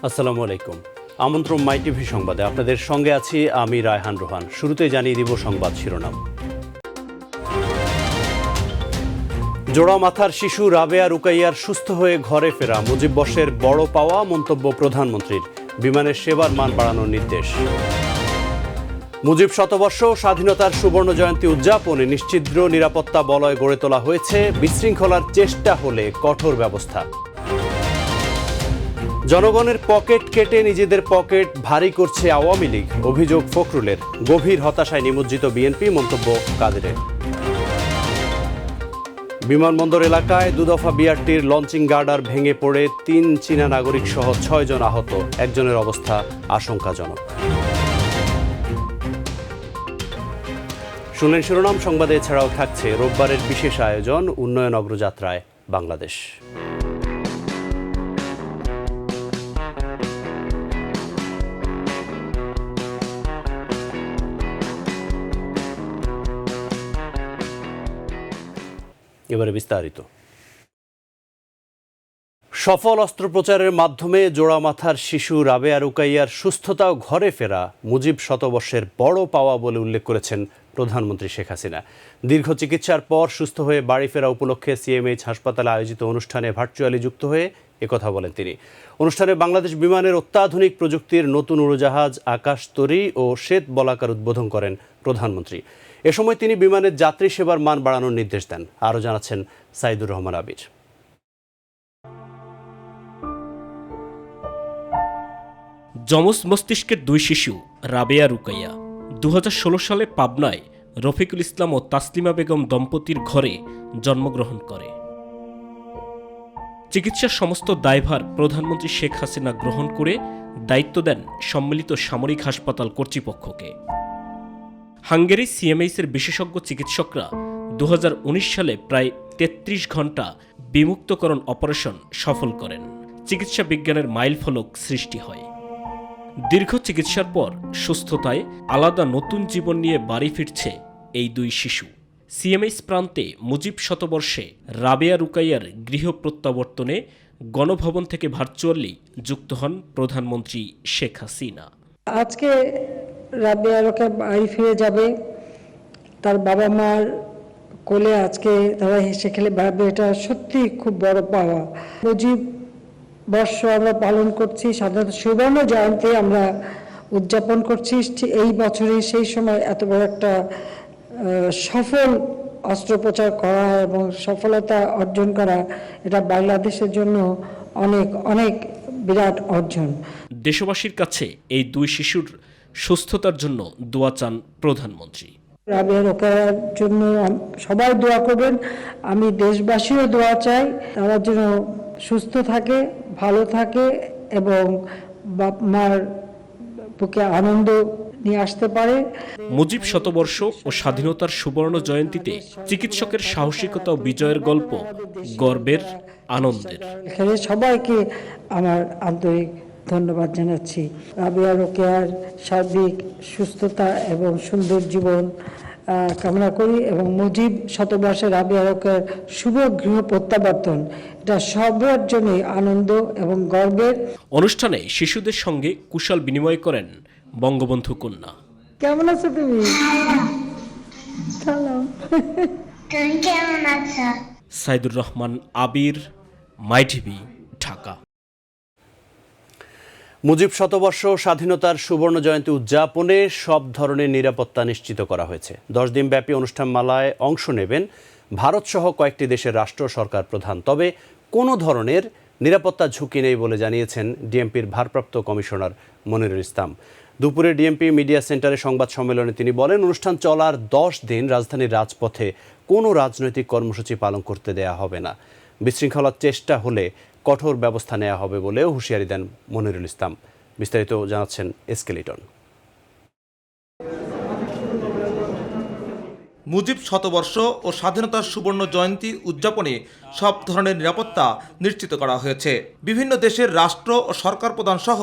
আসসালামু আলাইকুম। আমন্ত্রণ মাই টিভি সংবাদে আপনাদের সঙ্গে আছি আমি রায়হান রোহান। শুরুতে জানিয়ে দিব সংবাদ শিরোনাম। জোড়া মাথার শিশু রাবেয়া রুকাইয়ার সুস্থ হয়ে ঘরে ফেরা মুজিব বর্ষের বড় পাওয়া, মন্তব্য প্রধানমন্ত্রীর। বিমানের সেবার মান বাড়ানোর নির্দেশ। মুজিব শতবর্ষ স্বাধীনতার সুবর্ণ জয়ন্তী উদযাপনে নিশ্ছিদ্র নিরাপত্তা বলয় গড়ে তোলা হয়েছে। বিশৃঙ্খলার চেষ্টা হলে কঠোর ব্যবস্থা। জনগণের পকেট কেটে নিজেদের পকেট ভারী করছে আওয়ামী লীগ, অভিযোগ ফখরুলের। গভীর হতাশায় নিমজ্জিত বিএনপি, মন্তব্য কাদেরের। বিমানবন্দর এলাকায় দুদফা বিআরটির লঞ্চিং গার্ডার ভেঙে পড়ে ৩ চীনা নাগরিক সহ ৬ জন আহত, একজনের অবস্থা আশঙ্কাজনক। শুনলেন শিরোনাম। সংবাদে এছাড়াও থাকছে রোববারের বিশেষ আয়োজন উন্নয়ন অগ্রযাত্রায় বাংলাদেশ। এবারে বিস্তারিত। সফল অস্ত্রোপচারের মাধ্যমে জোড়া মাথার শিশু রাবেয়া রুকাইয়ার সুস্থতা ও ঘরে ফেরা মুজিব শতবর্ষের বড় পাওয়া বলে উল্লেখ করেছেন প্রধানমন্ত্রী শেখ হাসিনা। দীর্ঘ চিকিৎসার পর সুস্থ হয়ে বাড়ি ফেরা উপলক্ষে সিএমএইচ হাসপাতালে আয়োজিত অনুষ্ঠানে ভার্চুয়ালি যুক্ত হয়ে একথা বলেন তিনি। অনুষ্ঠানে বাংলাদেশ বিমানের অত্যাধুনিক প্রযুক্তির নতুন উড়োজাহাজ আকাশতরী ও শ্বেত বলাকার উদ্বোধন করেন প্রধানমন্ত্রী। এ সময় তিনি বিমানের যাত্রী সেবার মান বাড়ানোর নির্দেশ দেন। আরও জানাচ্ছেন সাইদুর রহমান আবির। যমজ মস্তিষ্কের দুই শিশু রাবেয়া রুকাইয়া 2016 সালে পাবনায় রফিকুল ইসলাম ও তাসলিমা বেগম দম্পতির ঘরে জন্মগ্রহণ করে। চিকিৎসার সমস্ত দায়ভার প্রধানমন্ত্রী শেখ হাসিনা গ্রহণ করে দায়িত্ব দেন সম্মিলিত সামরিক হাসপাতাল কর্তৃপক্ষকে। হাঙ্গেরি সিএমএইচের বিশেষজ্ঞ চিকিৎসকরা 2019 সালে প্রায় 33 ঘণ্টা বিমুক্তকরণ অপারেশন সফল করেন। চিকিৎসা বিজ্ঞানের মাইলফলক সৃষ্টি হয়। দীর্ঘ চিকিৎসার পর সুস্থতায় আলাদা নতুন জীবন নিয়ে বাড়ি ফিরছে এই দুই শিশু। সিএমএইচ প্রান্তে মুজিব শতবর্ষে রাবেয়া রুকাইয়ার গৃহ প্রত্যাবর্তনে গণভবন থেকে ভার্চুয়ালি যুক্ত হন প্রধানমন্ত্রী শেখ হাসিনা। আজকে রাবেয়া রুকাইয়া বাড়ি ফিরে যাবে, তার বাবা মার কোলে আজকে তারা হেসে খেলে বেড়াবে, এটা সত্যি খুব বড় পাওয়া। মুজিব বর্ষ আমরা পালন করছি, স্বাধীনতা সুবর্ণ জয়ন্তী আমরা উদযাপন করছি। এই বছরে সেই সময় এত বড় একটা সফল অস্ত্রোপচার করা এবং সফলতা অর্জন করা, এটা বাংলাদেশের জন্য অনেক অনেক বিরাট অর্জন। দেশবাসীর কাছে এই দুই শিশুর সুস্থতার জন্য দোয়া চান প্রধানমন্ত্রী। রাবেয়া রুকাইয়ার জন্য সবাই দোয়া করবেন, আমি দেশবাসীও দোয়া চাই, তারা যেন সুস্থ থাকে, ভালো থাকে এবং বাপ মার বুকে আনন্দ নিয়ে আসতে পারে। মুজিব শতবর্ষ ও স্বাধীনতার সুবর্ণ জয়ন্তীতে চিকিৎসকের সাহসিকতা ও বিজয়ের গল্প গর্বের, আনন্দের। এখানে সবাইকে আমার আন্তরিক ধন্যবাদ জানাচ্ছি। রাবেয়া রুকাইয়ার সার্বিক সুস্থতা এবং সুন্দর জীবন কামনা করি এবং মুজিব শতবর্ষে রাবেয়া রুকাইয়ার শুভ গৃহ প্রত্যাবর্তন, এটা সবার জন্যই আনন্দ এবং গর্বের। অনুষ্ঠানে শিশুদের সঙ্গে কুশল বিনিময় করেন বঙ্গবন্ধু কন্যা। কেমন আছো তুমি? সালাম। তুমি কেমন আছো? সাইদুর রহমান আবির, মাই টিভি, ঢাকা। মুজিব শতবর্ষ স্বাধীনতার সুবর্ণ জয়ন্তী উদযাপনে সব ধরনের নিরাপত্তা নিশ্চিত করা হয়েছে। 10 দিনব্যাপী অনুষ্ঠানমালায় অংশ নেবেন ভারতসহ কয়েকটি দেশের রাষ্ট্র সরকার প্রধান। তবে কোনো ধরনের নিরাপত্তা ঝুঁকি নেই বলে জানিয়েছেন ডিএমপির ভারপ্রাপ্ত কমিশনার মনিরুল ইসলাম। দুপুরে ডিএমপি মিডিয়া সেন্টারে সংবাদ সম্মেলনে তিনি বলেন, অনুষ্ঠান চলার 10 দিন রাজধানীর রাজপথে কোনো রাজনৈতিক কর্মসূচি পালন করতে দেয়া হবে না। বিশৃঙ্খলার চেষ্টা হলে কঠোর ব্যবস্থা নেওয়া হবে বলেও হুঁশিয়ারি দেন মনিরুল ইসলাম। বিস্তারিত জানাচ্ছেন এসকে লিটন। মুজিব শতবর্ষ ও স্বাধীনতার সুবর্ণ জয়ন্তী উদযাপনে সব ধরনের নিরাপত্তা নিশ্চিত করা হয়েছে। বিভিন্ন দেশের রাষ্ট্র ও সরকার প্রধান সহ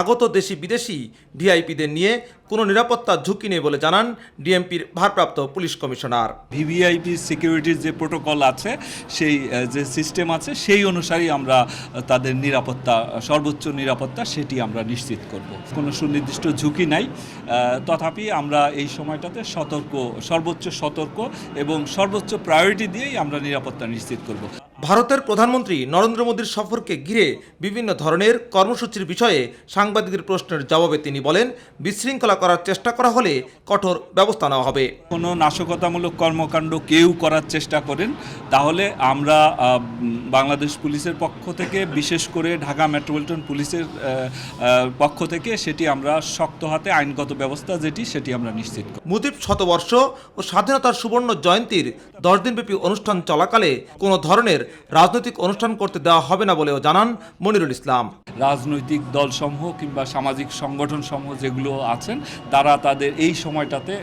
আগত দেশি বিদেশি ভিআইপিদের নিয়ে কোনো নিরাপত্তা ঝুঁকি নেই বলে জানান ডিএমপির ভারপ্রাপ্ত পুলিশ কমিশনার। ভিভিআইপি সিকিউরিটির যে প্রোটোকল আছে, সেই যে সিস্টেম আছে, সেই অনুসারেই আমরা তাদের নিরাপত্তা, সর্বোচ্চ নিরাপত্তা সেটি আমরা নিশ্চিত করব। কোনো সুনির্দিষ্ট ঝুঁকি নাই, তথাপি আমরা এই সময়টাতে সর্বোচ্চ সতর্ক এবং সর্বোচ্চ প্রায়োরিটি দিয়েই আমরা নিরাপত্তা নিশ্চিত করব। ভারতের প্রধানমন্ত্রী নরেন্দ্র মোদীর সফরকে ঘিরে বিভিন্ন ধরনের কর্মসূচির বিষয়ে সাংবাদিকদের প্রশ্নের জবাবে তিনি বলেন, বিশৃঙ্খলা করার চেষ্টা করা হলে কঠোর ব্যবস্থা নেওয়া হবে। কোনো নাশকতামূলক কর্মকাণ্ড কেউ করার চেষ্টা করেন তাহলে আমরা বাংলাদেশ পুলিশের পক্ষ থেকে, বিশেষ করে ঢাকা মেট্রোপলিটন পুলিশের পক্ষ থেকে সেটি আমরা শক্ত হাতে আইনগত ব্যবস্থা সেটি আমরা নিশ্চিত করব। মুজিব শতবর্ষ ও স্বাধীনতার সুবর্ণ জয়ন্তীর 10 দিনব্যাপী অনুষ্ঠান চলাকালে কোনো ধরনের রাজনৈতিক অনুষ্ঠান করতে দেওয়া হবে না বলেও জানান মনিরুল ইসলাম। রাজনৈতিক দলসমূহ কিংবা সামাজিক সংগঠনসমূহ যেগুলো আছেন, তারা তাদের এই সময়টাতে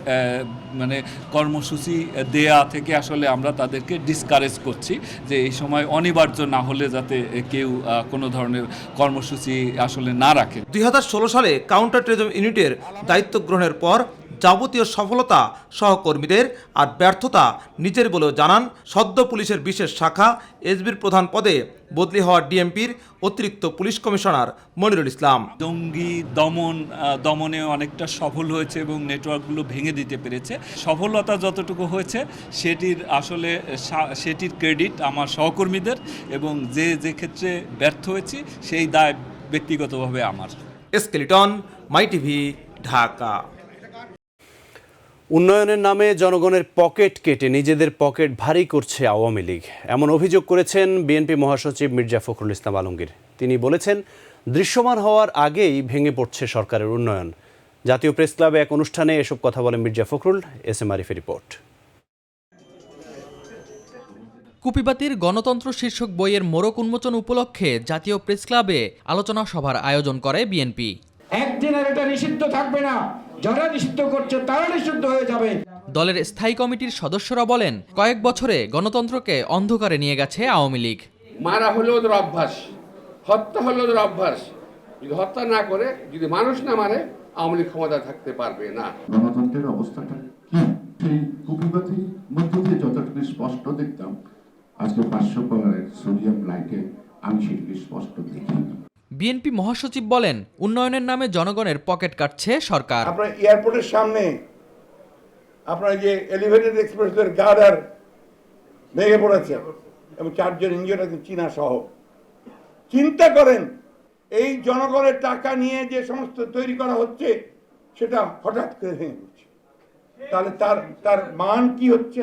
মানে কর্মসূচি দেয়া থেকে আসলে আমরা তাদেরকে ডিসকারেজ করছি যে এই সময় অনিবার্য না হলে যাতে কেউ কোনো ধরনের কর্মসূচি আসলে না রাখে। 2016 সালে কাউন্টার টেররিজম ইউনিটের দায়িত্ব গ্রহণের পর যাবতীয় সফলতা সহকর্মীদের আর ব্যর্থতা নিজের বলেও জানান সদ্য পুলিশের বিশেষ শাখা এসবির প্রধান পদে বদলি হওয়া ডিএমপির অতিরিক্ত পুলিশ কমিশনার মনিরুল ইসলাম। জঙ্গি দমনে অনেকটা সফল হয়েছে এবং নেটওয়ার্কগুলো ভেঙে দিতে পেরেছে। সফলতা যতটুকু হয়েছে সেটির ক্রেডিট আমার সহকর্মীদের, এবং যে ক্ষেত্রে ব্যর্থ হয়েছি সেই দায় ব্যক্তিগতভাবে আমার। স্কেলিটন, মাই টিভি, ঢাকা। উন্নয়নের নামে জনগণের পকেট কেটে নিজেদের পকেট ভারী করছে আওয়ামী লীগ, এমন অভিযোগ করেছেন বিএনপি মহাসচিব মির্জা ফখরুল ইসলাম আলমগীর। তিনি বলেছেন, দৃশ্যমান হওয়ার আগেই ভেঙে পড়ছে সরকারের উন্নয়ন। জাতীয় প্রেস ক্লাবে এক অনুষ্ঠানে এসব কথা বলেন মির্জা ফখরুল। SM আরিফের রিপোর্ট। কুপিবাতির গণতন্ত্র শীর্ষক বইয়ের মোড়ক উন্মোচন উপলক্ষে জাতীয় প্রেস ক্লাবে আলোচনা সভার আয়োজন করে বিএনপি। একদিনের এটা নিষিদ্ধ থাকবে না, যারা নিষিদ্ধ করছে তারা নিষিদ্ধ হয়ে যাবে। দলের স্থায়ী কমিটির সদস্যরা বলেন, কয়েক বছরে গণতন্ত্রকে অন্ধকারে নিয়ে গেছে আওয়ামী লীগ। মারা হলো ওদের অভ্যাস, হত্যা হলো ওদের অভ্যাস। যদি হত্যা না করে, যদি মানুষ না মারে, আওয়ামী লীগ ক্ষমতা থাকতে পারবে না। গণতন্ত্রের অবস্থাটা কি সেই কুপিবাতির মধ্য দিয়ে যতটুকু স্পষ্ট দেখতাম, আজকে 500 পাওয়ারের সোডিয়াম লাইটে আমি সেটিকে স্পষ্ট দেখি। বিএনপি মহাসচিব বলেন, উন্নয়নের নামে জনগণের পকেট কাটছে সরকার। আপনার এয়ারপোর্টের সামনে আপনার যে এলিভেটেড এক্সপ্রেসের গার্ডার ভেঙে পড়েছে এবং 4 জন ইঞ্জিনিয়ার আছে চীনা সহ। চিন্তা করেন, এই জনগণের টাকা নিয়ে যে সমস্ত তৈরি করা হচ্ছে সেটা হঠাৎ করে ভেঙে পড়ছে, তাহলে তার মান কি হচ্ছে?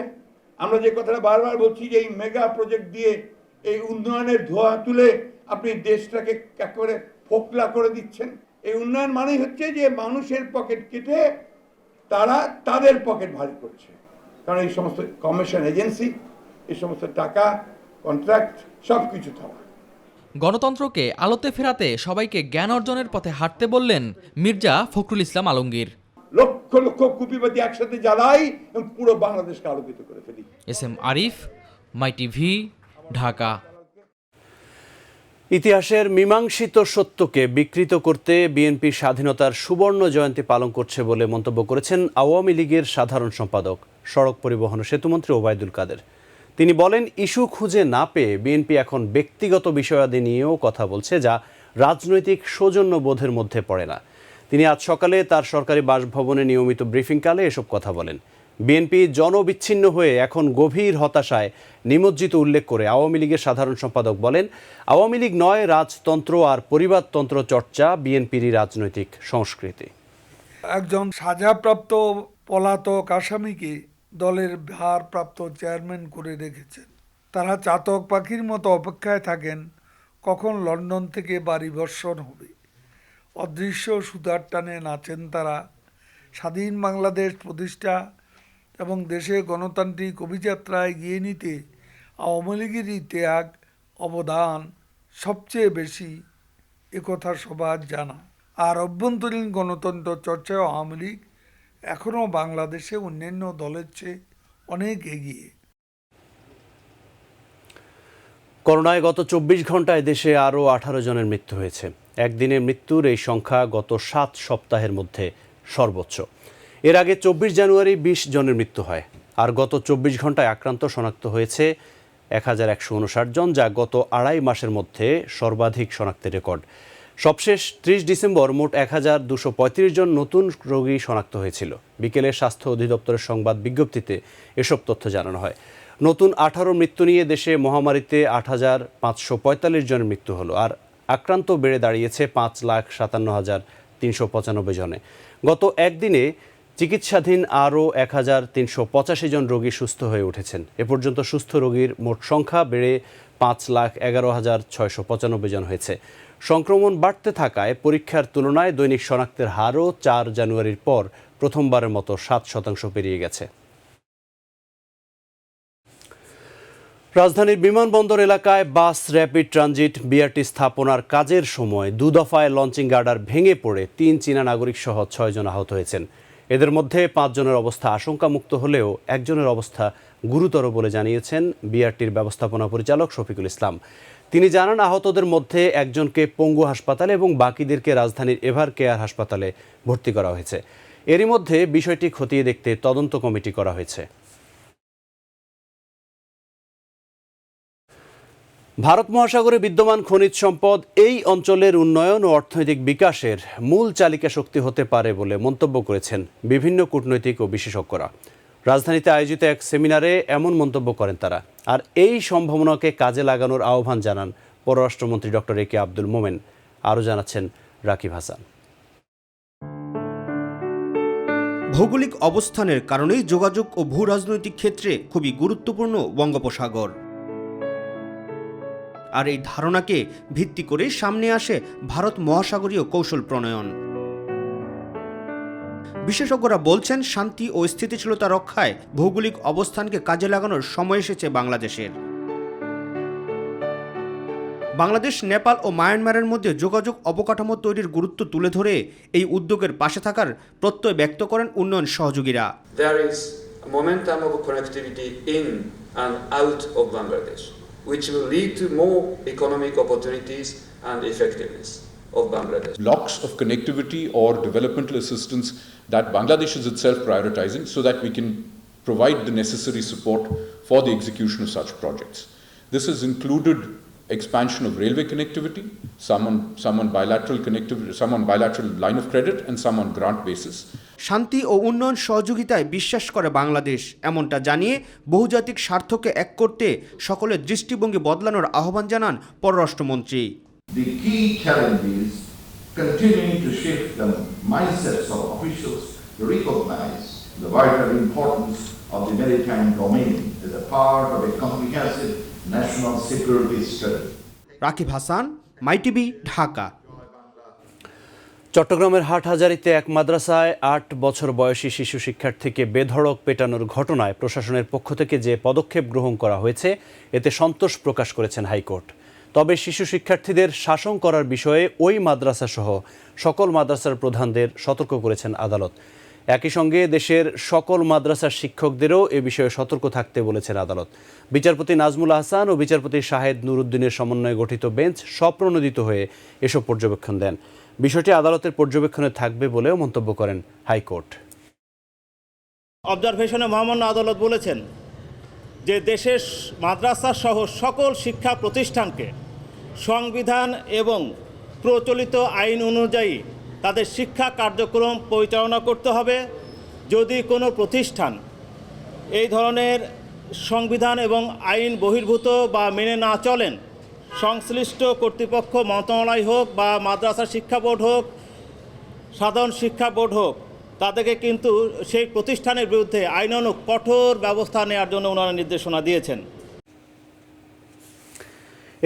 আমরা যে কথাটা বারবার বলছি যে এই মেগা প্রজেক্ট দিয়ে এই উন্নয়নের ধোঁয়া তুলে আপনি দেশটাকে একেবারে ফোকলা করে দিচ্ছেন। এই উন্নয়ন মানেই হচ্ছে যে মানুষের পকেট কেটে তারা তাদের পকেট ভারী করছে, কারণ এই সমস্ত কমিশন এজেন্সি, এই সমস্ত টাকা, কন্ট্রাক্ট সব কিছু থাকা। গণতন্ত্রকে আলোতে ফেরাতে সবাইকে জ্ঞান অর্জনের পথে হাঁটতে বললেন মির্জা ফখরুল ইসলাম আলমগীর। লক্ষ লক্ষ কুপিবাতি একসাথে জ্বালাই এবং পুরো বাংলাদেশকে আলোকিত করে ফেলি। SM আরিফ, মাই টিভি, ঢাকা। ইতিহাসের মীমাংসিত সত্যকে বিকৃত করতে বিএনপি স্বাধীনতার সুবর্ণ জয়ন্তী পালন করছে বলে মন্তব্য করেছেন আওয়ামী লীগের সাধারণ সম্পাদক, সড়ক পরিবহন ও সেতুমন্ত্রী ওবায়দুল কাদের। তিনি বলেন, ইস্যু খুঁজে না পেয়ে বিএনপি এখন ব্যক্তিগত বিষয়াদি নিয়েও কথা বলছে, যা রাজনৈতিক সৌজন্যবোধের মধ্যে পড়ে না। তিনি আজ সকালে তার সরকারি বাসভবনে নিয়মিত ব্রিফিংকালে এসব কথা বলেন। বিএনপি জনবিচ্ছিন্ন হয়ে এখন গভীর হতাশায় নিমজ্জিত উল্লেখ করে আওয়ামী লীগের সাধারণ সম্পাদক বলেন, আওয়ামী লীগ নয়, রাজতন্ত্র আর পরিবারতন্ত্র চর্চা বিএনপিরই রাজনৈতিক সংস্কৃতি। একজন সাজাপ্রাপ্ত পলাতক আসামিকে দলের ভারপ্রাপ্ত চেয়ারম্যান করে রেখেছেন। তারা চাতক পাখির মতো অপেক্ষায় থাকেন কখন লন্ডন থেকে বাড়ি বর্ষণ হবে। অদৃশ্য সুতার টানে নাচেন তারা। স্বাধীন বাংলাদেশ প্রতিষ্ঠা এবং দেশে গণতান্ত্রিক অভিযাত্রা এগিয়ে নিতে আওয়ামী লীগেরই ত্যাগ অবদান সবচেয়ে বেশি, একথা সবার জানা। আর অভ্যন্তরীণ গণতন্ত্র চর্চায় আওয়ামী লীগ এখনও বাংলাদেশে অন্যান্য দলের চেয়ে অনেক এগিয়ে। করোনায় গত 24 ঘন্টায় দেশে আরও 18 জনের মৃত্যু হয়েছে। একদিনের মৃত্যুর এই সংখ্যা গত 7 সপ্তাহের মধ্যে সর্বোচ্চ। এর আগে 24 জানুয়ারি 20 জনের মৃত্যু হয়, আর গত 24 ঘন্টায় আক্রান্ত শনাক্ত হয়েছে 1159 জন, যা গত আড়াই মাসের মধ্যে সর্বাধিক শনাক্তের রেকর্ড। সবশেষ 30 ডিসেম্বর মোট 1235 জন নতুন রোগী শনাক্ত হয়েছিল। বিকেলে স্বাস্থ্য অধিদপ্তরের সংবাদ বিজ্ঞপ্তিতে এসব তথ্য জানানো হয়। নতুন 18 মৃত্যু নিয়ে দেশে মহামারীতে 8545 জনের মৃত্যু হলো, আর আক্রান্ত বেড়ে দাঁড়িয়েছে 5,57,395 জনে। গত একদিনে চিকিৎসাধীন আরও 1385 জন রোগী সুস্থ হয়ে উঠেছেন। এ পর্যন্ত সুস্থ রোগীর মোট সংখ্যা বেড়ে 5,11,695 জন হয়েছে। সংক্রমণ বাড়তে থাকায় পরীক্ষার তুলনায় দৈনিক শনাক্তের হারও 4 জানুয়ারির পর প্রথমবারের মতো 7% পেরিয়ে গেছে। রাজধানীর বিমানবন্দর এলাকায় বাস র্যাপিড ট্রানজিট বিআরটি স্থাপনার কাজের সময় 2 দফায় লঞ্চিং গার্ডার ভেঙে পড়ে 3 চীনা নাগরিক সহ 6 জন আহত হয়েছেন। এদের মধ্যে 5 জনের অবস্থা আশঙ্কামুক্ত হলেও একজনের অবস্থা গুরুতর বলে জানিয়েছেন বিআরটির ব্যবস্থাপনা পরিচালক শফিকুল ইসলাম। তিনি জানান, আহতদের মধ্যে একজনকে পঙ্গু হাসপাতালে এবং বাকিদেরকে রাজধানীর এভার কেয়ার হাসপাতালে ভর্তি করা হয়েছে। এরই মধ্যে বিষয়টি খতিয়ে দেখতে তদন্ত কমিটি করা হয়েছে। ভারত মহাসাগরে বিদ্যমান খনিজ সম্পদ এই অঞ্চলের উন্নয়ন ও অর্থনৈতিক বিকাশের মূল চালিকা শক্তি হতে পারে বলে মন্তব্য করেছেন বিভিন্ন কূটনৈতিক ও বিশেষজ্ঞরা। রাজধানীতে আয়োজিত এক সেমিনারে এমন মন্তব্য করেন তারা। আর এই সম্ভাবনাকে কাজে লাগানোর আহ্বান জানান পররাষ্ট্রমন্ত্রী ডক্টর এ কে আব্দুল মোমেন। আরও জানাচ্ছেন রাকিব হাসান। ভৌগোলিক অবস্থানের কারণেই যোগাযোগ ও ভূ রাজনৈতিক ক্ষেত্রে খুবই গুরুত্বপূর্ণ বঙ্গোপসাগর। আর এই ধারণাকে ভিত্তি করে সামনে আসে ভারত মহাসাগরীয় কৌশল প্রণয়ন। বিশেষজ্ঞরা বলছেন, শান্তি ও স্থিতিশীলতা রক্ষায় ভৌগোলিক অবস্থানকে কাজে লাগানোর সময় এসেছে বাংলাদেশের। বাংলাদেশ, নেপাল ও মায়ানমারের মধ্যে যোগাযোগ অবকাঠামো তৈরির গুরুত্ব তুলে ধরে এই উদ্যোগের পাশে থাকার প্রত্যয় ব্যক্ত করেন উন্নয়ন সহযোগীরা। There is a momentum of connectivity in and out of Bangladesh, which will lead to more economic opportunities and effectiveness of Bangladesh. Blocks of connectivity or developmental assistance that Bangladesh is itself prioritizing so that we can provide the necessary support for the execution of such projects. This has included expansion of railway connectivity, some on bilateral connectivity, some on bilateral line of credit and some on grant basis. শান্তি ও উন্নয়ন সহযোগিতায় বিশ্বাস করে বাংলাদেশ, এমনটা জানিয়ে বহুজাতিক স্বার্থকে এক করতে সকলের দৃষ্টিভঙ্গি বদলানোর আহ্বান জানান পররাষ্ট্রমন্ত্রী। The key challenge is continuing to shift the mindsets of officials to recognize the vital importance of the maritime domain as a part of a comprehensive national security strategy. Rakib Hasan, MyTV, Dhaka. চট্টগ্রামের হাটহাজারীতে এক মাদ্রাসায় 8 বছর বয়সী শিশু শিক্ষার্থীকে বেধড়ক পেটানোর ঘটনায় প্রশাসনের পক্ষ থেকে যে পদক্ষেপ গ্রহণ করা হয়েছে এতে সন্তোষ প্রকাশ করেছেন হাইকোর্ট। তবে শিশু শিক্ষার্থীদের শাসন করার বিষয়ে ওই মাদ্রাসা সহ সকল মাদ্রাসার প্রধানদের সতর্ক করেছেন আদালত। একই সঙ্গে দেশের সকল মাদ্রাসার শিক্ষকদেরও এ বিষয়ে সতর্ক থাকতে বলেছেন আদালত। বিচারপতি নাজমুল আহসান ও বিচারপতি শাহেদ নুরুদ্দিনের সমন্বয়ে গঠিত বেঞ্চ স্বপ্রণোদিত হয়ে এসব পর্যবেক্ষণ দেন। বিষয়টি আদালতের পর্যবেক্ষণে থাকবে বলেও মন্তব্য করেন হাইকোর্ট। অবজারভেশনে মহামান্য আদালত বলেছেন যে দেশের মাদ্রাসা সহ সকল শিক্ষা প্রতিষ্ঠানকে সংবিধান এবং প্রচলিত আইন অনুযায়ী তাদের শিক্ষা কার্যক্রম পরিচালনা করতে হবে। যদি কোনো প্রতিষ্ঠান এই ধরনের সংবিধান এবং আইন বহির্ভূত বা মেনে না চলেন, সংশ্লিষ্ট কর্তৃপক্ষ, মন্ত্রণালয় হোক বা মাদ্রাসা শিক্ষা বোর্ড হোক, সাধারণ শিক্ষা বোর্ড হোক, তাদেরকে কিন্তু সেই প্রতিষ্ঠানের বিরুদ্ধে আইনানুগ কঠোর ব্যবস্থা নেওয়ার জন্য ওনারা নির্দেশনা দিয়েছেন।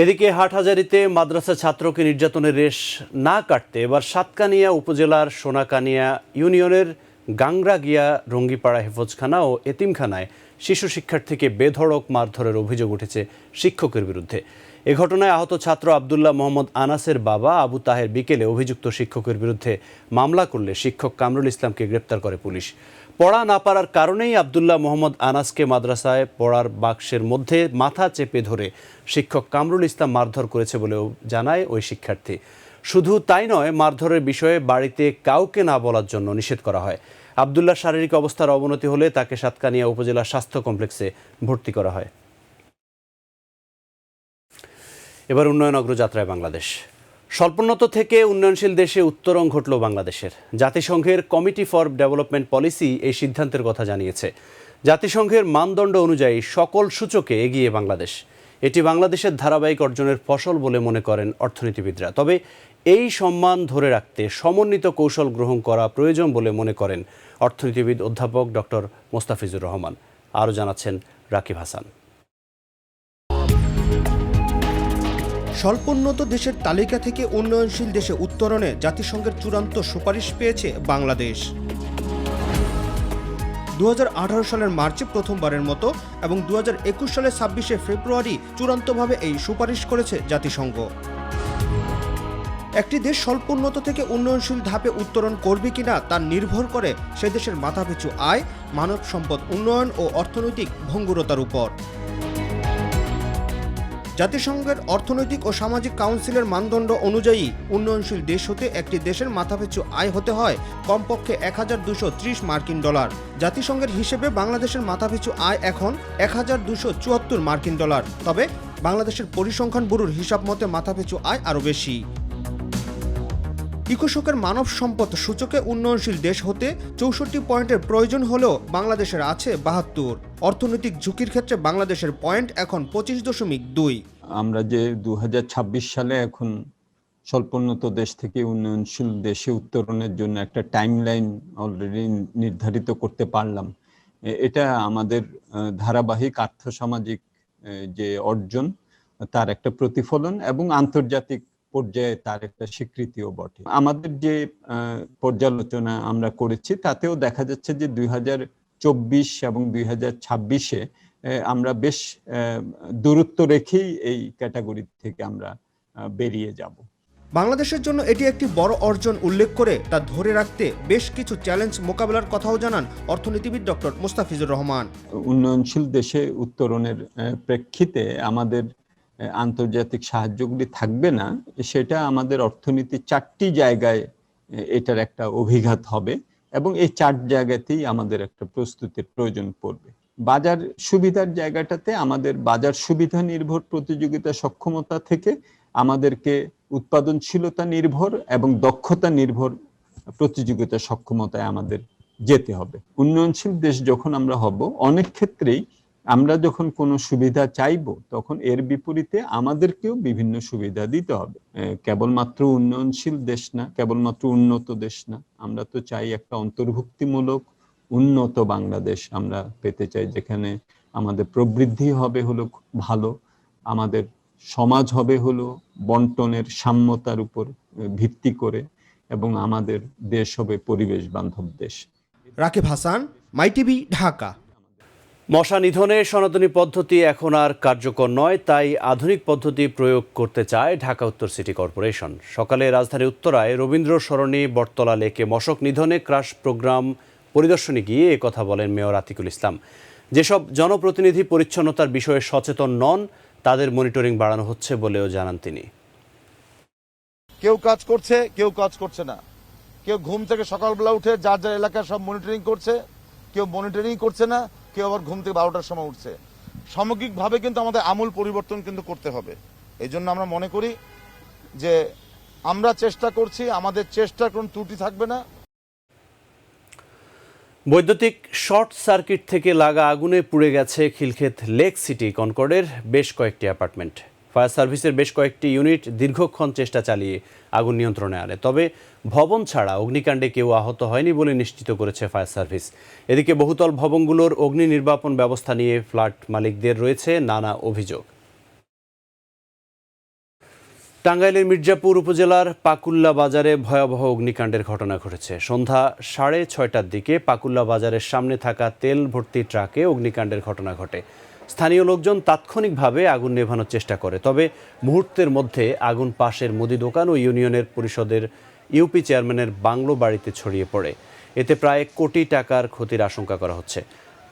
এদিকে হাটহাজারীতে মাদ্রাসা ছাত্রকে নির্যাতনের রেশ না কাটতে এবার সাতকানিয়া উপজেলার সোনাকানিয়া ইউনিয়নের গাংরাগিয়া রঙ্গিপাড়া হেফজখানা ও এতিমখানায় শিশু শিক্ষার্থীকে বেধড়ক মারধরের অভিযোগ উঠেছে শিক্ষকের বিরুদ্ধে। এ ঘটনায় আহত ছাত্র আবদুল্লাহ মোহাম্মদ আনাসের বাবা আবু তাহের বিকেলে অভিযুক্ত শিক্ষকের বিরুদ্ধে মামলা করলে শিক্ষক কামরুল ইসলামকে গ্রেপ্তার করে পুলিশ। পড়া না পারার কারণেই আবদুল্লাহ মোহাম্মদ আনাসকে মাদ্রাসায় পড়ার বাক্সের মধ্যে মাথা চেপে ধরে শিক্ষক কামরুল ইসলাম মারধর করেছে বলেও জানায় ওই শিক্ষার্থী। শুধু তাই নয়, মারধরের বিষয়ে বাড়িতে কাউকে না বলার জন্য নিষেধ করা হয়। আবদুল্লাহ শারীরিক অবস্থার অবনতি হলে তাকে সাতকানিয়া উপজেলা স্বাস্থ্য কমপ্লেক্সে ভর্তি করা হয়। এবার উন্নয়ন অগ্রযাত্রায় বাংলাদেশ। স্বল্পোন্নত থেকে উন্নয়নশীল দেশে উত্তরণ ঘটল বাংলাদেশের। জাতিসংঘের কমিটি ফর ডেভেলপমেন্ট পলিসি এই সিদ্ধান্তের কথা জানিয়েছে। জাতিসংঘের মানদণ্ড অনুযায়ী সকল সূচকে এগিয়ে বাংলাদেশ। এটি বাংলাদেশের ধারাবাহিক অর্জনের ফসল বলে মনে করেন অর্থনীতিবিদরা। তবে এই সম্মান ধরে রাখতে সমন্বিত কৌশল গ্রহণ করা প্রয়োজন বলে মনে করেন অর্থনীতিবিদ অধ্যাপক ডক্টর মোস্তাফিজুর রহমান। আরও জানাচ্ছেন রাকিব হাসান। স্বল্পোন্নত দেশের তালিকা থেকে উন্নয়নশীল দেশে উত্তরণে জাতিসংঘের চূড়ান্ত সুপারিশ পেয়েছে বাংলাদেশ। 2018 সালের মার্চে প্রথমবারের মতো এবং 2021 সালের 26শে ফেব্রুয়ারি চূড়ান্তভাবে এই সুপারিশ করেছে জাতিসংঘ। একটি দেশ স্বল্পোন্নত থেকে উন্নয়নশীল ধাপে উত্তরণ করবে কিনা তা নির্ভর করে সে দেশের মাথাপিছু আয়, মানব সম্পদ উন্নয়ন ও অর্থনৈতিক ভঙ্গুরতার উপর। জাতিসংঘের অর্থনৈতিক ও সামাজিক কাউন্সিলের মানদণ্ড অনুযায়ী উন্নয়নশীল দেশ হতে একটি দেশের মাথাপিছু আয় হতে হয় কমপক্ষে $1230 মার্কিন। জাতিসংঘের হিসেবে বাংলাদেশের মাথাপিছু আয় এখন $1274 মার্কিন। তবে বাংলাদেশের পরিসংখ্যান ব্যুরোর হিসাব মতে মাথাপিছু আয় আরও বেশি। ইকোশকের মানব সম্পদ সূচকে উন্নয়নশীল দেশ হতে 64 পয়েন্টের প্রয়োজন হলেও বাংলাদেশের আছে 72। অর্থনৈতিক ঝুঁকির ক্ষেত্রে বাংলাদেশের পয়েন্ট এখন 25.2। আমরা যে 2026 সালে এখন স্বল্পোন্নত দেশ থেকে উন্নয়নশীল দেশে উত্তরণের জন্য একটা টাইমলাইন অলরেডি নির্ধারিত করতে পারলাম, এটা আমাদের ধারাবাহিক আর্থসামাজিক যে অর্জন তার একটা প্রতিফলন এবং আন্তর্জাতিক পর্যায়ে তার একটা স্বীকৃতিও বটে। আমাদের যে পর্যালোচনা আমরা করেছি তাতেও দেখা যাচ্ছে যে 2024 এবং 2026-এ আমরা বেশ দূরত্ব রেখেই এই ক্যাটাগরি থেকে আমরা বেরিয়ে যাব। বাংলাদেশের জন্য এটি একটি বড় অর্জন উল্লেখ করে তা ধরে রাখতে বেশ কিছু চ্যালেঞ্জ মোকাবেলার কথাও জানান অর্থনীতিবিদ ডক্টর মোস্তাফিজুর রহমান। উন্নয়নশীল দেশে উত্তরণের প্রেক্ষিতে আমাদের আন্তর্জাতিক সাহায্যগুলি থাকবে না, সেটা আমাদের অর্থনীতি 4টি জায়গায় এটার একটা অভিঘাত হবে এবং এই 4 জায়গাতেই আমাদের একটা প্রস্তুতির প্রয়োজন পড়বে। বাজার সুবিধার জায়গাটাতে আমাদের বাজার সুবিধা নির্ভর প্রতিযোগিতা সক্ষমতা থেকে আমাদেরকে উৎপাদনশীলতা নির্ভর এবং দক্ষতা নির্ভর প্রতিযোগিতা সক্ষমতায় আমাদের যেতে হবে। উন্নয়নশীল দেশ যখন আমরা হব, অনেক ক্ষেত্রেই আমরা যখন কোনো সুবিধা চাইবো তখন এর বিপরীতে আমাদেরকেও বিভিন্ন সুবিধা দিতে হবে। কেবলমাত্র উন্নয়নশীল দেশ না, কেবলমাত্র উন্নত দেশ না, আমরা তো চাই একটা অন্তর্ভুক্তিমূলক উন্নত বাংলাদেশ আমরা পেতে চাই, যেখানে আমাদের প্রবৃদ্ধি হবে হলো ভালো, আমাদের সমাজ হবে হলো বন্টনের সাম্যতার উপর ভিত্তি করে এবং আমাদের দেশ হবে পরিবেশ বান্ধব দেশ। রাকিব হাসান, মাইটিভি, ঢাকা। মশা নিধনে সনাতনী পদ্ধতি এখন আর কার্যকর নয়, তাই আধুনিক পদ্ধতি প্রয়োগ করতে চায় ঢাকা উত্তর সিটি কর্পোরেশন। সকালে রাজধানীর উত্তরায় রবীন্দ্র সরণি বটতলা লেকে মশক নিধনে ক্রাশ প্রোগ্রাম পরিদর্শনে গিয়ে একথা বলেন মেয়র আতিকুল ইসলাম। যেসব জনপ্রতিনিধি পরিচ্ছন্নতার বিষয়ে সচেতন নন তাদের মনিটরিং বাড়ানো হচ্ছে বলেও জানান তিনি। কেউ কাজ করছে, কেউ কাজ করছে না, কেউ ঘুম থেকে সকালবেলা উঠে যার যার এলাকায় সব মনিটরিং করছে, কেউ মনিটরিং করছে না, কেউ আবার ঘুম থেকে 12টার সময় উঠছে। সামগ্রিকভাবে কিন্তু আমাদের আমূল পরিবর্তন কিন্তু করতে হবে। এই জন্য আমরা মনে করি যে আমরা চেষ্টা করছি, আমাদের চেষ্টার কোনো ত্রুটি থাকবে না। বৈদ্যুতিক শর্ট সার্কিট থেকে লাগা আগুনে পুড়ে গেছে খিলক্ষেত লেক সিটি কনকর্ডের বেশ কয়েকটি অ্যাপার্টমেন্ট। ফায়ার সার্ভিসের বেশ কয়েকটি ইউনিট দীর্ঘক্ষণ চেষ্টা চালিয়ে আগুন নিয়ন্ত্রণে আনে, তবে ভবন ছাড়া অগ্নিকাণ্ডে কেউ আহত হয়নি বলে নিশ্চিত করেছে ফায়ার সার্ভিস। এদিকে বহুতল ভবনগুলোর অগ্নি নির্বাপন ব্যবস্থা নিয়ে ফ্ল্যাট মালিকদের রয়েছে নানা অভিযোগ। টাঙ্গাইলের মির্জাপুর উপজেলার পাকুল্লা বাজারে ভয়াবহ অগ্নিকাণ্ডের ঘটনা ঘটেছে। সন্ধ্যা 6:30টার দিকে পাকুল্লা বাজারের সামনে থাকা তেল ভর্তি ট্রাকে অগ্নিকাণ্ডের ঘটনা ঘটে। স্থানীয় লোকজন তাৎক্ষণিকভাবে আগুন নেভানোর চেষ্টা করে, তবে মুহূর্তের মধ্যে আগুন পাশের মুদি দোকান ও ইউনিয়নের পরিষদের ইউপি চেয়ারম্যানের বাংলো বাড়িতে ছড়িয়ে পড়ে। এতে প্রায় কোটি টাকার ক্ষতির আশঙ্কা করা হচ্ছে।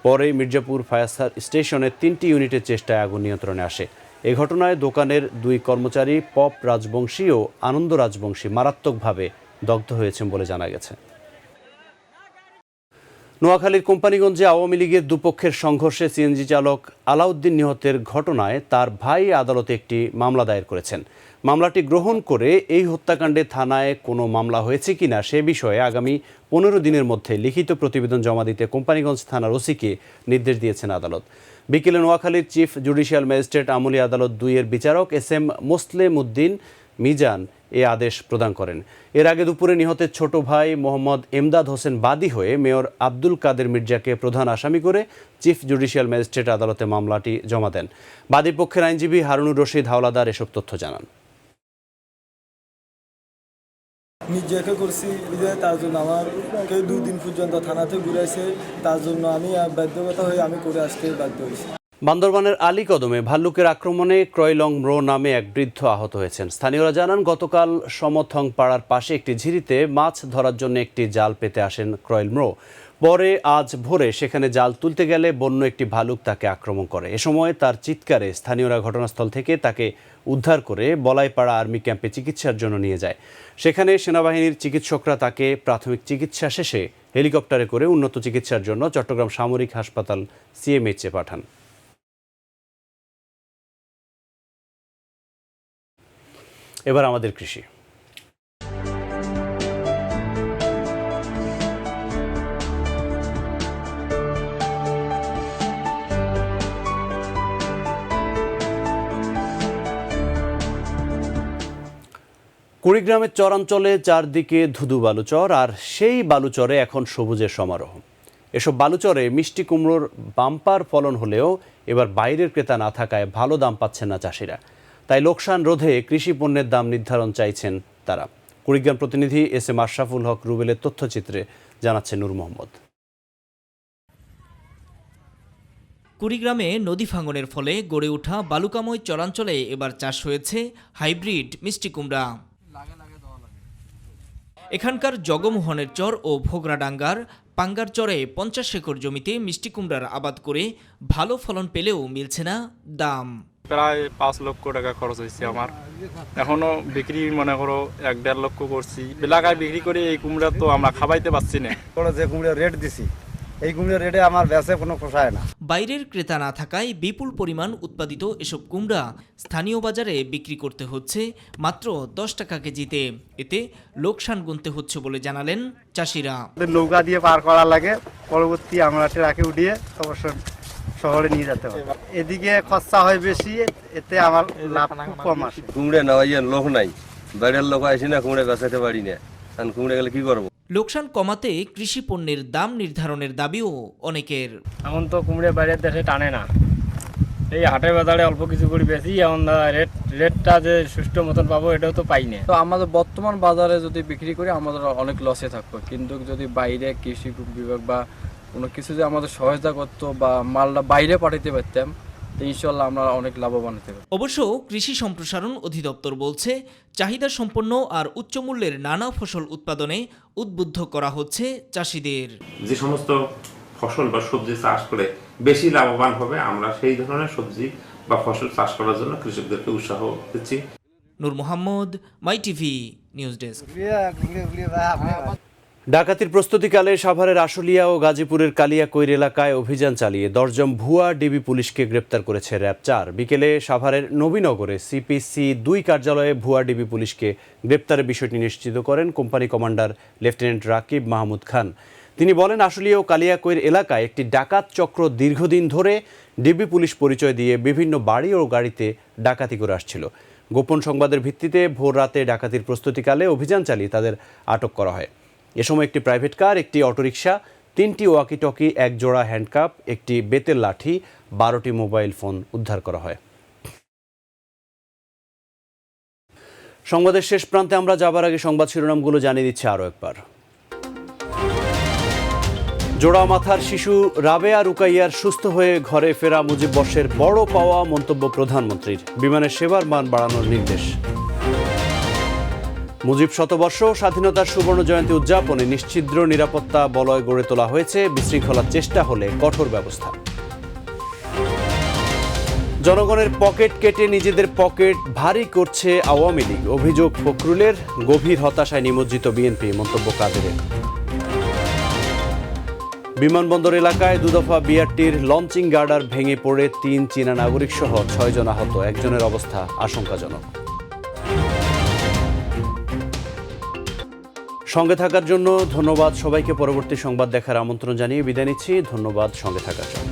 পরে মির্জাপুর ফায়ার স্টেশনের 3টি ইউনিটের চেষ্টায় আগুন নিয়ন্ত্রণে আসে। এ ঘটনায় দোকানের 2 কর্মচারী পপ রাজবংশী ও আনন্দ রাজবংশী মারাত্মকভাবে দগ্ধ হয়েছেন বলে জানা গেছে। নোয়াখালীর কোম্পানিগঞ্জে আওয়ামী লীগের দুপক্ষের সংঘর্ষে সিএনজি চালক আলাউদ্দিন নিহতের ঘটনায় তার ভাই আদালতে একটি মামলা দায়ের করেছেন। মামলাটি গ্রহণ করে এই হত্যাকাণ্ডে থানায় কোনো মামলা হয়েছে কিনা সে বিষয়ে আগামী 15 দিনের মধ্যে লিখিত প্রতিবেদন জমা দিতে কোম্পানিগঞ্জ থানার ওসিকে নির্দেশ দিয়েছেন আদালত। বিকেলে নোয়াখালীর চিফ জুডিশিয়াল ম্যাজিস্ট্রেট আমলি আদালত 2-এর বিচারক SM মোসলেম উদ্দিন মিজান এ আদেশ প্রদান করেন। এর আগে দুপুরে নিহতের ছোট ভাই মোহাম্মদ এমদাদ হোসেন বাদী হয়ে মেয়র আব্দুল কাদের মির্জাকে প্রধান আসামি করে চিফ জুডিশিয়াল ম্যাজিস্ট্রেট আদালতে মামলাটি জমা দেন। বাদীর পক্ষের আইনজীবী হারুনুর রশিদ হাওলাদার এসব তথ্য জানান। নিজেকে করছি তার জন্য আমার কেউ 2 দিন পর্যন্ত থানাতে ঘুরেছে, তার জন্য আমি বাধ্যকতা হয়ে আমি করে আসতে বাধ্য হয়েছি। বান্দরবানের আলীকদমে ভাল্লুকের আক্রমণে ক্রয়লং ম্রো নামে এক বৃদ্ধ আহত হয়েছেন। স্থানীয়রা জানান, গতকাল সমথং পাড়ার পাশে একটি ঝিরিতে মাছ ধরার জন্য একটি জাল পেতে আসেন ক্রয়ল ম্রো। পরে আজ ভোরে সেখানে জাল তুলতে গেলে বন্য একটি ভালুক তাকে আক্রমণ করে। এ সময় তার চিৎকারে স্থানীয়রা ঘটনাস্থল থেকে তাকে উদ্ধার করে বলাইপাড়া আর্মি ক্যাম্পে চিকিৎসার জন্য নিয়ে যায়। সেখানে সেনাবাহিনীর চিকিৎসকরা তাকে প্রাথমিক চিকিৎসা শেষে হেলিকপ্টারে করে উন্নত চিকিৎসার জন্য চট্টগ্রাম সামরিক হাসপাতাল CMH-এ পাঠান। এবার আমাদের কৃষি। কুড়িগ্রামের চরাঞ্চলে চারদিকে ধুধু বালুচর, আর সেই বালুচরে এখন সবুজের সমারোহ। এসব বালুচরে মিষ্টি কুমড়োর বাম্পার ফলন হলেও এবার বাইরের ক্রেতা না থাকায় ভালো দাম পাচ্ছেন না চাষিরা। তাই লোকসান রোধে কৃষি পণ্যের দাম নির্ধারণ চাইছেন তারা। কুড়িগ্রাম প্রতিনিধি SM আশরাফুল হক রুবেলের তথ্যচিত্রে জানাচ্ছেন নূর মোহাম্মদ। কুড়িগ্রামে নদী ভাঙনের ফলে গড়ে ওঠা বালুকাময় চরাঞ্চলে এবার চাষ হয়েছে হাইব্রিড মিষ্টি কুমড়া। এখানকার জগমোহনের চর ও ভোগরাডাঙ্গার পাঙ্গার চরে 50 একর জমিতে মিষ্টি কুমড়ার আবাদ করে ভালো ফলন পেলেও মিলছে না দাম। প্রায় 5 লক্ষ টাকা খরচ হয়েছে আমার, এখনো বিক্রি মনে করো 1-1.5 লক্ষ করছি। এলাকায় বিক্রি করে এই কুমড়া তো আমরা খাবাইতে পারছি না। যে কুমড়া রেট দিছি এই কুমড়া রেটে আমার বেচে কোনো পোষায় না। বাইরের ক্রেতা না থাকায় বিপুল পরিমাণ উৎপাদিত এসব কুমড়া স্থানীয় বাজারে বিক্রি করতে হচ্ছে মাত্র 10 টাকা কেজিতে। এতে লোকসান গুনতে হচ্ছে বলে জানালেন চাষিরা। নৌকা দিয়ে পার করা লাগে, পরবর্তী আমরা ট্রাকে উঠিয়ে অবশ্য শহরে নিয়ে যেতে হবে। এদিকে খরচা হয় বেশি, এতে আমার লাভ কম আসে। কুমড়ে নেওয়ার লোক নাই, বাইরের লোক আসে না, কুমড়ে বেচাতে পারি না, কুমড়ে গেলে কি করবো। লোকসান কমাতে কৃষি পণ্যের দাম নির্ধারণের দাবিও অনেকের। এখন তো কুমড়ে বাইরের দেশে টানে না, এই হাটে বাজারে অল্প কিছু করে বেশি, এখন রেটটা যে সুষ্ঠু মতন পাবো এটাও তো পাই না। তো আমাদের বর্তমান বাজারে যদি বিক্রি করি আমাদের অনেক লসে থাকবো, কিন্তু যদি বাইরে কৃষি বিভাগ বা কোনো কিছু যে আমাদের সহায়তা করতো বা মালটা বাইরে পাঠাতে পারতাম, ইনশাল্লাহ আমরা অনেক লাভবান হতে পারি। অবশ্য কৃষি সম্প্রসারণ অধিদপ্তর বলছে, চাহিদা সম্পন্ন আর উচ্চ মূল্যের নানা ফসল উৎপাদনে উদ্বুদ্ধ করা হচ্ছে চাষিদের। যে সমস্ত ফসল বা সবজি চাষ করে বেশি লাভবান হবে, আমরা সেই ধরনের সবজি বা ফসল চাষ করার জন্য কৃষকদেরকে উৎসাহ দিচ্ছি। নূর মোহাম্মদ, মাই টিভি নিউজ ডেস্ক। ডাকাতির প্রস্তুতিকালে সাভারের আশুলিয়া ও গাজীপুরের কালিয়াকৈর এলাকায় অভিযান চালিয়ে 10 জন ভুয়া ডিবি পুলিশকে গ্রেপ্তার করেছে র্যাব 4। বিকেলে সাভারের নবীনগরে CPC 2 কার্যালয়ে ভুয়া ডিবি পুলিশকে গ্রেপ্তারের বিষয়টি নিশ্চিত করেন company commander lieutenant Rakib Mahmud Khan. তিনি বলেন, আশুলিয়া ও কালিয়াকৈর এলাকায় একটি ডাকাত চক্র দীর্ঘদিন ধরে ডিবি পুলিশ পরিচয় দিয়ে বিভিন্ন বাড়ি ও গাড়িতে ডাকাতি করে আসছিল। গোপন সংবাদের ভিত্তিতে ভোর রাতে ডাকাতির প্রস্তুতিকালে অভিযান চালিয়ে তাদের আটক করা হয়। এ সময় একটি প্রাইভেট কার, একটি অটোরিকশা, 3টি ওয়াকিটকি, 1 জোড়া হ্যান্ডকাপ, একটি বেতের লাঠি, 12টি মোবাইল ফোন উদ্ধার করা হয়। সংবাদের শেষ প্রান্তে আমরা যাবার আগে সংবাদ শিরোনামগুলো জানিয়ে দিচ্ছি আরও একবার। জোড়া মাথার শিশু রাবেয়া রুকাইয়ার সুস্থ হয়ে ঘরে ফেরা মুজিব বর্ষের বড় পাওয়া, মন্তব্য প্রধানমন্ত্রীর। বিমানের সেবার মান বাড়ানোর নির্দেশ। মুজিব শতবর্ষ স্বাধীনতার সুবর্ণ জয়ন্তী উদযাপনে নিশ্ছিদ্র নিরাপত্তা বলয় গড়ে তোলা হয়েছে, বিশৃঙ্খলার চেষ্টা হলে কঠোর ব্যবস্থা। জনগণের পকেট কেটে নিজেদের পকেট ভারী করছে আওয়ামী লীগ, অভিযোগ ফখরুলের। গভীর হতাশায় নিমজ্জিত বিএনপি, মন্তব্য কাদেরের। বিমানবন্দর এলাকায় দুদফা বিআরটির লঞ্চিং গার্ডার ভেঙে পড়ে 3 চীনা নাগরিক সহ 6 জন আহত, একজনের অবস্থা আশঙ্কাজনক। সঙ্গে থাকার জন্য ধন্যবাদ সবাইকে। পরবর্তী সংবাদ দেখার আমন্ত্রণ জানিয়ে বিদায় নিচ্ছি। ধন্যবাদ সঙ্গে থাকার জন্য।